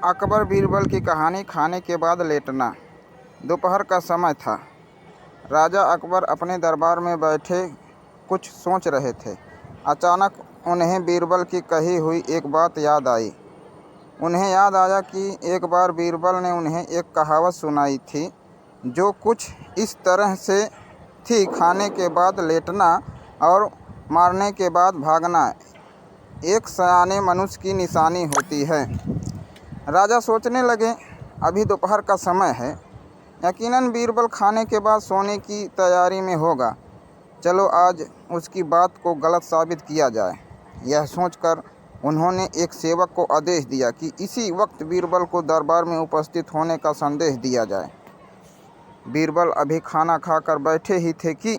अकबर बीरबल की कहानी। खाने के बाद लेटना। दोपहर का समय था। राजा अकबर अपने दरबार में बैठे कुछ सोच रहे थे। अचानक उन्हें बीरबल की कही हुई एक बात याद आई। उन्हें याद आया कि एक बार बीरबल ने उन्हें एक कहावत सुनाई थी, जो कुछ इस तरह से थी: खाने के बाद लेटना और मारने के बाद भागना एक सयाने मनुष्य की निशानी होती है। राजा सोचने लगे, अभी दोपहर का समय है, यकीनन बीरबल खाने के बाद सोने की तैयारी में होगा। चलो आज उसकी बात को गलत साबित किया जाए। यह सोचकर उन्होंने एक सेवक को आदेश दिया कि इसी वक्त बीरबल को दरबार में उपस्थित होने का संदेश दिया जाए। बीरबल अभी खाना खाकर बैठे ही थे कि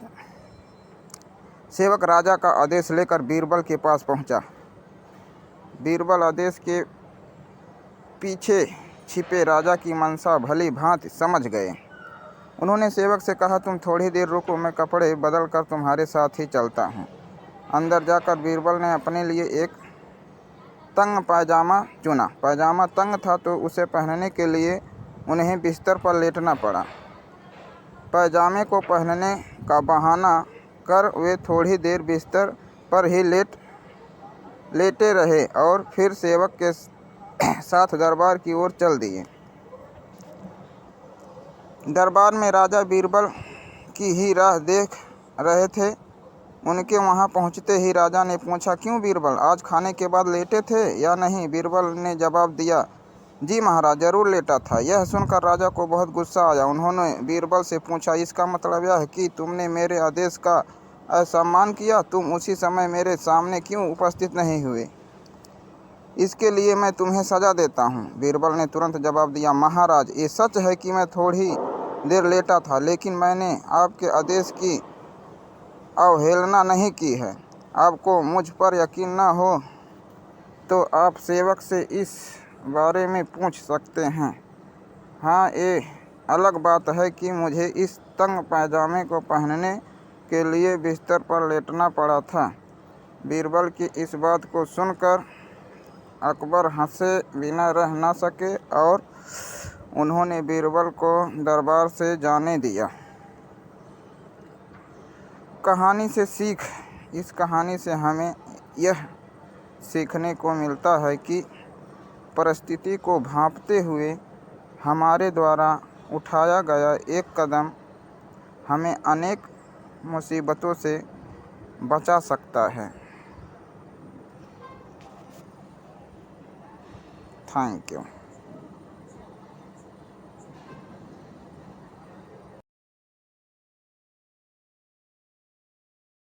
सेवक राजा का आदेश लेकर बीरबल के पास पहुंचा। बीरबल आदेश के पीछे छिपे राजा की मंशा भली भांति समझ गए। उन्होंने सेवक से कहा, तुम थोड़ी देर रुको, मैं कपड़े बदल कर तुम्हारे साथ ही चलता हूँ। अंदर जाकर बीरबल ने अपने लिए एक तंग पायजामा चुना। पायजामा तंग था तो उसे पहनने के लिए उन्हें बिस्तर पर लेटना पड़ा। पायजामे को पहनने का बहाना कर वे थोड़ी देर बिस्तर पर ही लेटे रहे और फिर सेवक के साथ दरबार की ओर चल दिए। दरबार में राजा बीरबल की ही राह देख रहे थे। उनके वहां पहुंचते ही राजा ने पूछा, क्यों बीरबल, आज खाने के बाद लेटे थे या नहीं? बीरबल ने जवाब दिया, जी महाराज, जरूर लेटा था। यह सुनकर राजा को बहुत गुस्सा आया। उन्होंने बीरबल से पूछा, इसका मतलब यह है कि तुमने मेरे आदेश का असम्मान किया? तुम उसी समय मेरे सामने क्यों उपस्थित नहीं हुए? इसके लिए मैं तुम्हें सजा देता हूँ। बीरबल ने तुरंत जवाब दिया, महाराज, ये सच है कि मैं थोड़ी देर लेटा था, लेकिन मैंने आपके आदेश की अवहेलना नहीं की है। आपको मुझ पर यकीन न हो तो आप सेवक से इस बारे में पूछ सकते हैं। हाँ, ये अलग बात है कि मुझे इस तंग पायजामे को पहनने के लिए बिस्तर पर लेटना पड़ा था। बीरबल की इस बात को सुनकर अकबर हंसे बिना रह न सके और उन्होंने बीरबल को दरबार से जाने दिया। कहानी से सीख। इस कहानी से हमें यह सीखने को मिलता है कि परिस्थिति को भांपते हुए हमारे द्वारा उठाया गया एक कदम हमें अनेक मुसीबतों से बचा सकता है। Thank you.